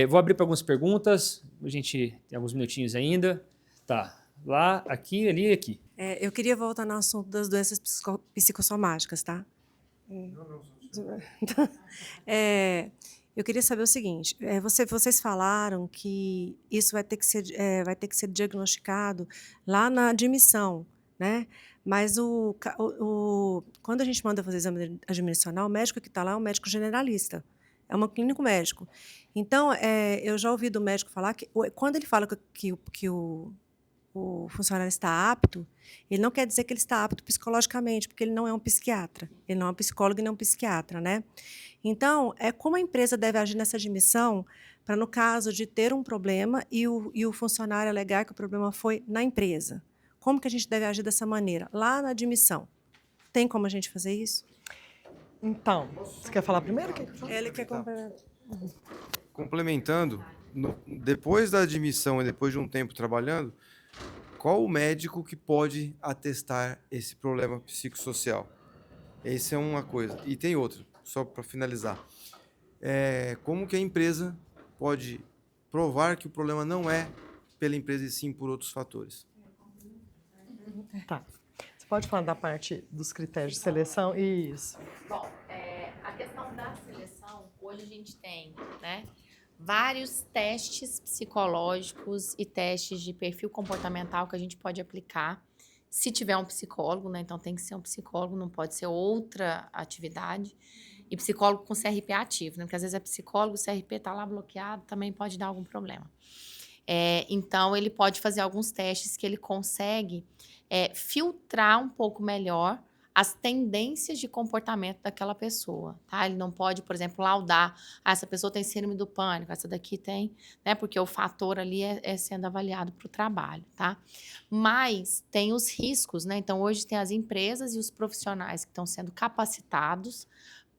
Vou abrir para algumas perguntas, a gente tem alguns minutinhos ainda. Tá, lá, aqui, ali e aqui. Eu queria voltar no assunto das doenças psicossomáticas, tá? É, eu queria saber o seguinte: vocês falaram que isso vai ter que ser diagnosticado lá na admissão, né? Mas quando a gente manda fazer exame admissional, o médico que está lá é um médico generalista, é um clínico médico. Então, eu já ouvi do médico falar que quando ele fala que o funcionário está apto, ele não quer dizer que ele está apto psicologicamente, porque ele não é um psiquiatra, ele não é um psicólogo e nem um psiquiatra, né? Então, como a empresa deve agir nessa admissão para, no caso de ter um problema e o funcionário alegar que o problema foi na empresa? Como que a gente deve agir dessa maneira? Lá na admissão. Tem como a gente fazer isso? Então, você quer falar primeiro? Ele quer comprar. Complementando, depois da admissão e depois de um tempo trabalhando, qual o médico que pode atestar esse problema psicossocial? Essa é uma coisa. E tem outra, só para finalizar. Como que a empresa pode provar que o problema não é pela empresa e sim por outros fatores? Tá. Você pode falar da parte dos critérios de seleção? Isso. Bom, a questão da seleção, hoje a gente tem, né, vários testes psicológicos e testes de perfil comportamental que a gente pode aplicar se tiver um psicólogo, né? Então tem que ser um psicólogo, não pode ser outra atividade. E psicólogo com CRP ativo, né? Porque às vezes é psicólogo, o CRP está lá bloqueado, também pode dar algum problema. Então ele pode fazer alguns testes que ele consegue filtrar um pouco melhor as tendências de comportamento daquela pessoa, tá? Ele não pode, por exemplo, laudar, essa pessoa tem síndrome do pânico, essa daqui tem, né? Porque o fator ali é sendo avaliado para o trabalho, tá? Mas tem os riscos, né? Então, hoje tem as empresas e os profissionais que estão sendo capacitados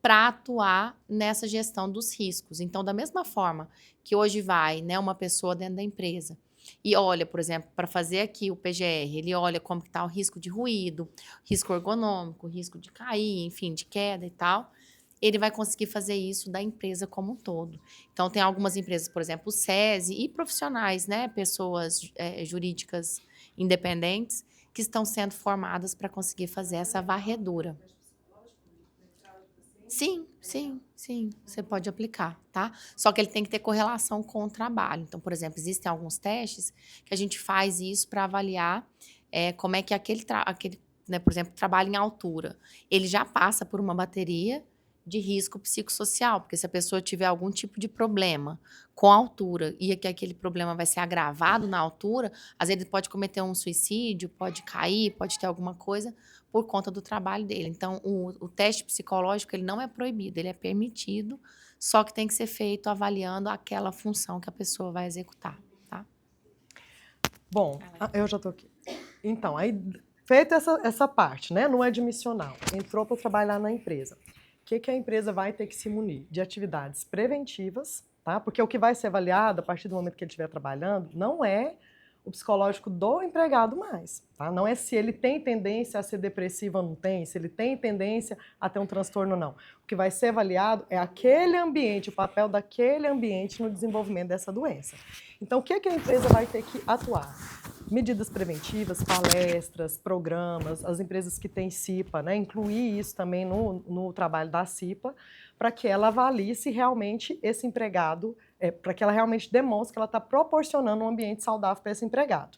para atuar nessa gestão dos riscos. Então, da mesma forma que hoje vai, né, uma pessoa dentro da empresa e olha, por exemplo, para fazer aqui o PGR, ele olha como que está o risco de ruído, risco ergonômico, risco de cair, enfim, de queda e tal, ele vai conseguir fazer isso da empresa como um todo. Então, tem algumas empresas, por exemplo, o SESI e profissionais, né, pessoas jurídicas independentes, que estão sendo formadas para conseguir fazer essa varredura. Sim, sim, sim, você pode aplicar, tá? Só que ele tem que ter correlação com o trabalho. Então, por exemplo, existem alguns testes que a gente faz isso para avaliar como é que aquele, né, por exemplo, trabalho em altura. Ele já passa por uma bateria de risco psicossocial, porque se a pessoa tiver algum tipo de problema com a altura e que aquele problema vai ser agravado na altura, às vezes ele pode cometer um suicídio, pode cair, pode ter alguma coisa por conta do trabalho dele. Então, o teste psicológico ele não é proibido, ele é permitido, só que tem que ser feito avaliando aquela função que a pessoa vai executar, tá? Bom, eu já estou aqui. Então, aí, feita essa parte, né, no admissional, entrou para trabalhar na empresa. O que a empresa vai ter que se munir? De atividades preventivas, tá? Porque o que vai ser avaliado a partir do momento que ele estiver trabalhando não é o psicológico do empregado mais, tá? Não é se ele tem tendência a ser depressivo ou não tem, se ele tem tendência a ter um transtorno ou não. O que vai ser avaliado é aquele ambiente, o papel daquele ambiente no desenvolvimento dessa doença. Então, o que a empresa vai ter que atuar? Medidas preventivas, palestras, programas, as empresas que têm CIPA, né, incluir isso também no trabalho da CIPA, para que ela avalie se realmente esse empregado, para que ela realmente demonstre que ela está proporcionando um ambiente saudável para esse empregado.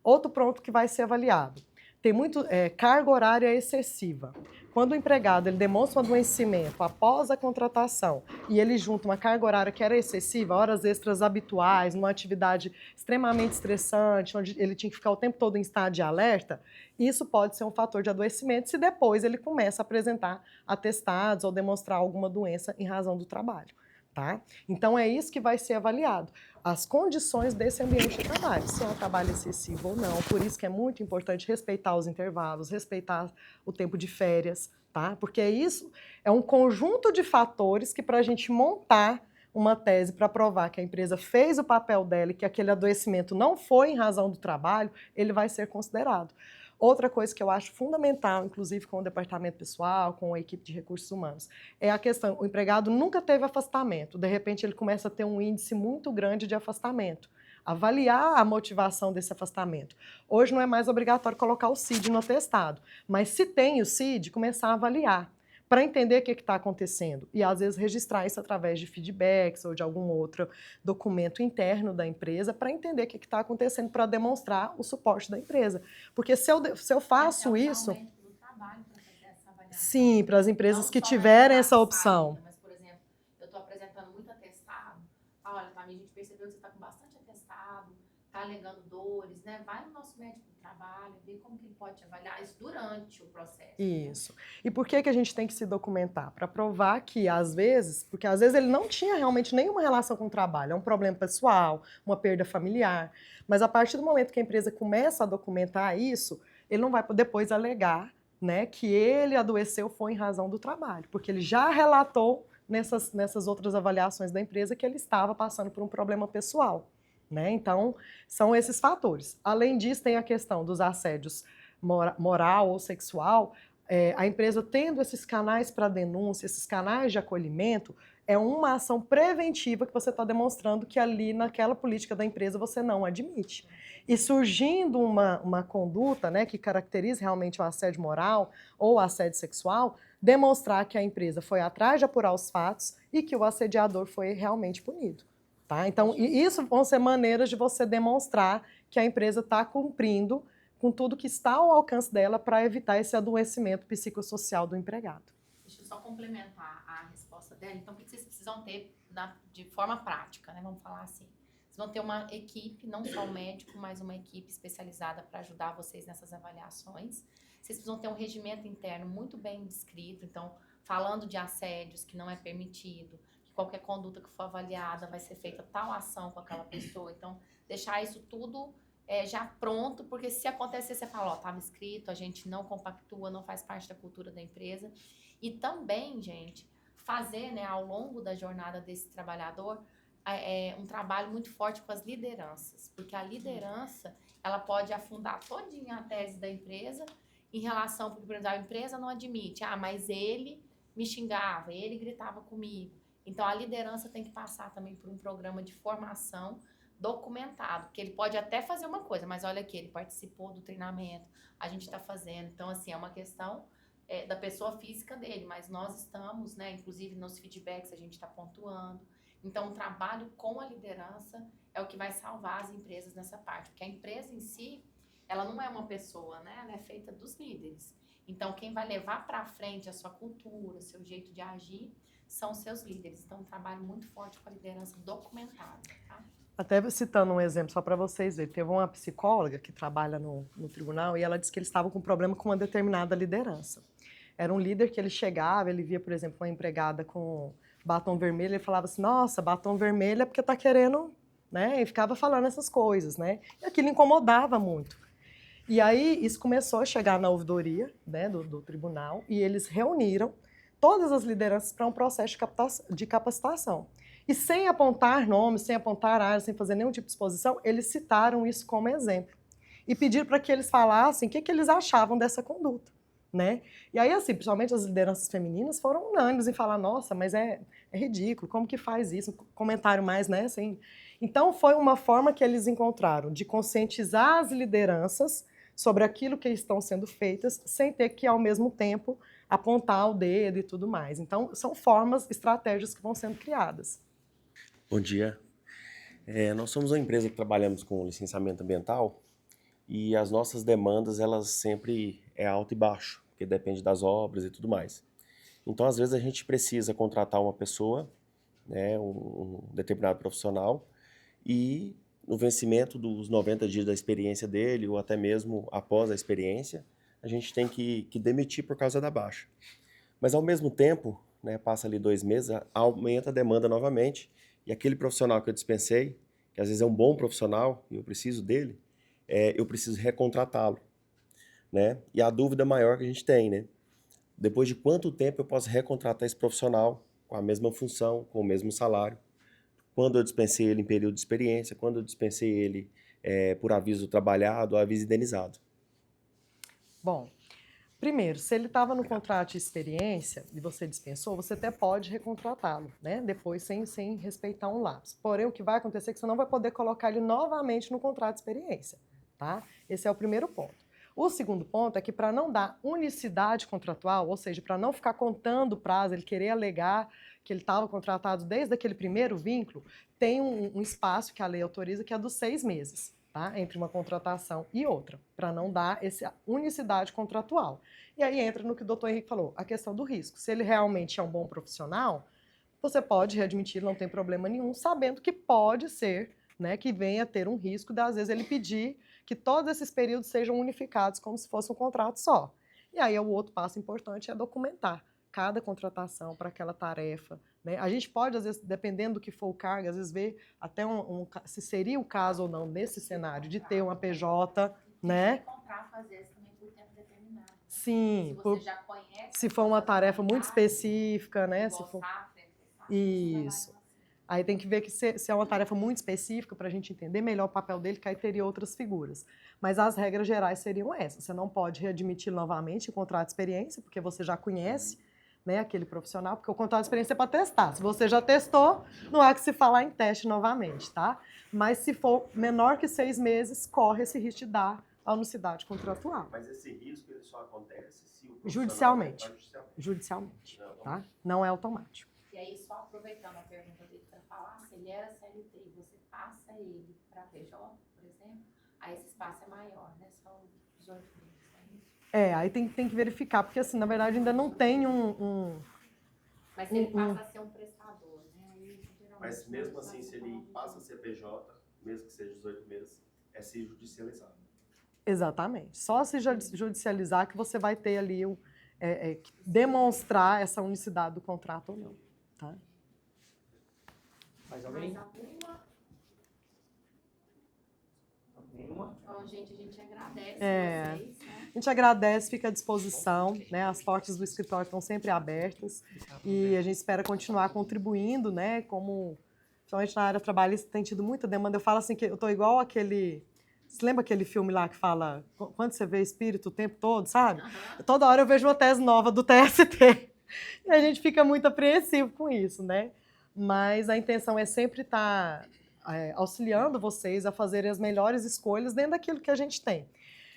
Outro ponto que vai ser avaliado, tem muito carga horária excessiva. Quando o empregado ele demonstra um adoecimento após a contratação e ele junta uma carga horária que era excessiva, horas extras habituais, numa atividade extremamente estressante, onde ele tinha que ficar o tempo todo em estado de alerta, isso pode ser um fator de adoecimento se depois ele começa a apresentar atestados ou demonstrar alguma doença em razão do trabalho. Tá? Então, é isso que vai ser avaliado, as condições desse ambiente de trabalho, se é um trabalho excessivo ou não. Por isso que é muito importante respeitar os intervalos, respeitar o tempo de férias, tá? Porque isso é um conjunto de fatores que, para a gente montar uma tese para provar que a empresa fez o papel dela e que aquele adoecimento não foi em razão do trabalho, ele vai ser considerado. Outra coisa que eu acho fundamental, inclusive com o departamento pessoal, com a equipe de recursos humanos, é a questão, o empregado nunca teve afastamento, de repente ele começa a ter um índice muito grande de afastamento. Avaliar a motivação desse afastamento. Hoje não é mais obrigatório colocar o CID no atestado, mas se tem o CID, começar a avaliar, para entender o que está acontecendo. E, às vezes, registrar isso através de feedbacks ou de algum outro documento interno da empresa para entender o que está acontecendo, para demonstrar o suporte da empresa. Porque se eu faço isso... Sim, para as empresas que tiverem essa opção. Mas, por exemplo, eu estou apresentando muito atestado. Olha, a gente percebeu que você está com bastante atestado, está alegando dores, né? Vai no nosso médico do trabalho, ver como que ele pode te avaliar isso durante o processo. Isso. E por que a gente tem que se documentar? Para provar que, às vezes, porque às vezes ele não tinha realmente nenhuma relação com o trabalho, é um problema pessoal, uma perda familiar, mas a partir do momento que a empresa começa a documentar isso, ele não vai depois alegar, né, que ele adoeceu foi em razão do trabalho, porque ele já relatou nessas outras avaliações da empresa que ele estava passando por um problema pessoal. Né? Então, são esses fatores. Além disso, tem a questão dos assédios moral ou sexual. A empresa tendo esses canais para denúncia, esses canais de acolhimento, é uma ação preventiva que você está demonstrando que ali naquela política da empresa você não admite. E surgindo uma conduta, né, que caracteriza realmente o assédio moral ou o assédio sexual, demonstrar que a empresa foi atrás de apurar os fatos e que o assediador foi realmente punido. Tá? Então, isso vão ser maneiras de você demonstrar que a empresa está cumprindo com tudo que está ao alcance dela para evitar esse adoecimento psicossocial do empregado. Deixa eu só complementar a resposta dela. Então, o que vocês precisam ter de forma prática, né? Vamos falar assim. Vocês vão ter uma equipe, não só o médico, mas uma equipe especializada para ajudar vocês nessas avaliações. Vocês precisam ter um regimento interno muito bem descrito. Então, falando de assédios que não é permitido, qualquer conduta que for avaliada, vai ser feita tal ação com aquela pessoa. Então, deixar isso tudo já pronto, porque se acontecer, você fala, estava escrito, a gente não compactua, não faz parte da cultura da empresa. E também, gente, fazer, né, ao longo da jornada desse trabalhador, um trabalho muito forte com as lideranças, porque a liderança, ela pode afundar todinha a tese da empresa em relação, porque, por exemplo, a empresa não admite, mas ele me xingava, ele gritava comigo. Então, a liderança tem que passar também por um programa de formação documentado, porque ele pode até fazer uma coisa, mas olha aqui, ele participou do treinamento, a gente está fazendo. Então, assim, é uma questão da pessoa física dele, mas nós estamos, né, inclusive nos feedbacks a gente está pontuando. Então, o trabalho com a liderança é o que vai salvar as empresas nessa parte, porque a empresa em si, ela não é uma pessoa, né, ela é feita dos líderes. Então, quem vai levar para frente a sua cultura, seu jeito de agir, são seus líderes. Então, um trabalho muito forte com a liderança documentada. Tá? Até citando um exemplo só para vocês verem, teve uma psicóloga que trabalha no tribunal e ela disse que eles estavam com problema com uma determinada liderança. Era um líder que ele chegava, ele via, por exemplo, uma empregada com batom vermelho, ele falava assim, nossa, batom vermelho é porque tá querendo, né? E ficava falando essas coisas, né? E aquilo incomodava muito. E aí, isso começou a chegar na ouvidoria, né, do tribunal, e eles reuniram todas as lideranças para um processo de capacitação. E sem apontar nomes, sem apontar áreas, sem fazer nenhum tipo de exposição, eles citaram isso como exemplo. E pediram para que eles falassem o que eles achavam dessa conduta. Né? E aí, assim, principalmente as lideranças femininas foram unânimes em falar, nossa, mas é ridículo, como que faz isso? Um comentário mais, né? Assim, então, foi uma forma que eles encontraram de conscientizar as lideranças sobre aquilo que estão sendo feitas, sem ter que, ao mesmo tempo, apontar o dedo e tudo mais. Então, são formas, estratégias que vão sendo criadas. Bom dia. Nós somos uma empresa que trabalhamos com licenciamento ambiental e as nossas demandas, elas sempre alto e baixo, porque depende das obras e tudo mais. Então, às vezes, a gente precisa contratar uma pessoa, né, um determinado profissional, e no vencimento dos 90 dias da experiência dele, ou até mesmo após a experiência, a gente tem que demitir por causa da baixa. Mas, ao mesmo tempo, né, passa ali 2 meses, aumenta a demanda novamente, e aquele profissional que eu dispensei, que às vezes é um bom profissional, e eu preciso dele, eu preciso recontratá-lo. Né? E a dúvida maior que a gente tem, né? Depois de quanto tempo eu posso recontratar esse profissional com a mesma função, com o mesmo salário? Quando eu dispensei ele em período de experiência, quando eu dispensei ele por aviso trabalhado ou aviso indenizado. Bom, primeiro, se ele estava no contrato de experiência e você dispensou, você até pode recontratá-lo, né? Depois, sem respeitar um lapso. Porém, o que vai acontecer é que você não vai poder colocar ele novamente no contrato de experiência, tá? Esse é o primeiro ponto. O segundo ponto é que para não dar unicidade contratual, ou seja, para não ficar contando o prazo, ele querer alegar que ele estava contratado desde aquele primeiro vínculo, tem um espaço que a lei autoriza que é dos 6 meses. Tá? Entre uma contratação e outra, para não dar essa unicidade contratual. E aí entra no que o doutor Henrique falou, a questão do risco. Se ele realmente é um bom profissional, você pode readmitir, não tem problema nenhum, sabendo que pode ser, né, que venha a ter um risco de, às vezes, ele pedir que todos esses períodos sejam unificados como se fosse um contrato só. E aí o outro passo importante é documentar cada contratação para aquela tarefa. Né? A gente pode, às vezes, dependendo do que for o cargo, às vezes ver até se seria o caso ou não nesse cenário de ter uma PJ, né? Contrato, às vezes, também por tempo determinado. Sim, Se você já conhece, se for uma tarefa muito específica, né? Se for... Isso. Aí tem que ver que se é uma tarefa muito específica para a gente entender melhor o papel dele, que aí teria outras figuras. Mas as regras gerais seriam essas. Você não pode readmitir novamente o contrato de experiência, porque você já conhece, né, aquele profissional, porque o contrato de experiência é para testar. Se você já testou, não há que se falar em teste novamente, tá? Mas se for menor que 6 meses, corre esse risco de dar a unicidade contratual. Mas esse risco ele só acontece se o judicialmente. Judicialmente, tá? Não é automático. E aí, só aproveitando a pergunta dele para falar, se ele era CLT e você passa ele para PJ, por exemplo, aí esse espaço é maior, né? São 18 meses, é isso? Aí tem que verificar, porque assim, na verdade ainda não tem Mas ele passa a ser um prestador, né? Aí, mas mesmo assim, se ele passa a ser PJ, mesmo que seja 18 meses, é se judicializado. Exatamente. Só se judicializar que você vai ter ali demonstrar essa unicidade do contrato ou não. Tá? Mais alguém? Mais alguma? Nenhuma? Então, gente, a gente agradece vocês, né? A gente agradece, fica à disposição, né? As portas do escritório estão sempre abertas e a gente espera continuar contribuindo, né? Como, principalmente na área trabalhista, tem tido muita demanda. Eu falo assim que eu estou igual aquele... Você lembra aquele filme lá que fala quando você vê espírito o tempo todo, sabe? Uhum. Toda hora eu vejo uma tese nova do TST. E a gente fica muito apreensivo com isso, né? Mas a intenção é sempre estar auxiliando vocês a fazerem as melhores escolhas dentro daquilo que a gente tem.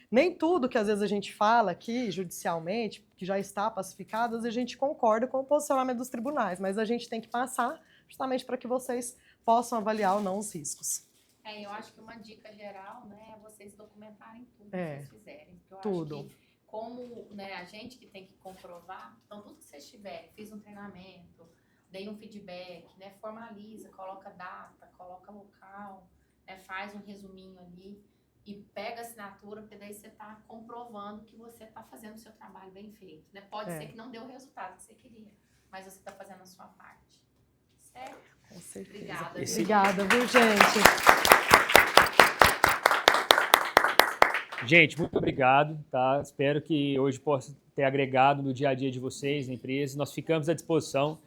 Nem tudo que às vezes a gente fala aqui judicialmente, que já está pacificado, a gente concorda com o posicionamento dos tribunais, mas a gente tem que passar justamente para que vocês possam avaliar ou não os riscos. Eu acho que uma dica geral, né, é vocês documentarem tudo que vocês fizerem. Porque eu tudo. acho que, como, né, a gente que tem que comprovar, então tudo que vocês tiverem, fiz um treinamento, dei um feedback, né, formaliza, coloca data, coloca local, né, faz um resuminho ali e pega a assinatura, porque daí você está comprovando que você está fazendo o seu trabalho bem feito. Né? Pode ser que não deu o resultado que você queria, mas você está fazendo a sua parte. Certo? Com certeza. Obrigada. Obrigada, viu, gente? Gente, muito obrigado, tá? Espero que hoje possa ter agregado no dia a dia de vocês, na empresa. Nós ficamos à disposição.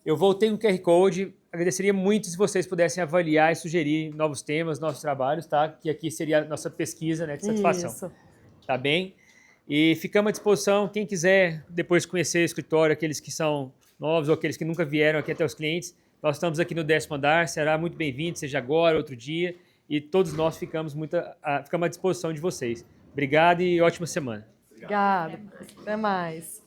Eu voltei no QR Code, agradeceria muito se vocês pudessem avaliar e sugerir novos temas, novos trabalhos, tá? Que aqui seria a nossa pesquisa, né, de satisfação. Isso. Tá bem? E ficamos à disposição, quem quiser depois conhecer o escritório, aqueles que são novos ou aqueles que nunca vieram aqui até os clientes, nós estamos aqui no 10º andar, será muito bem-vindo, seja agora, outro dia, e todos nós ficamos à disposição de vocês. Obrigado e ótima semana. Obrigada. Até mais.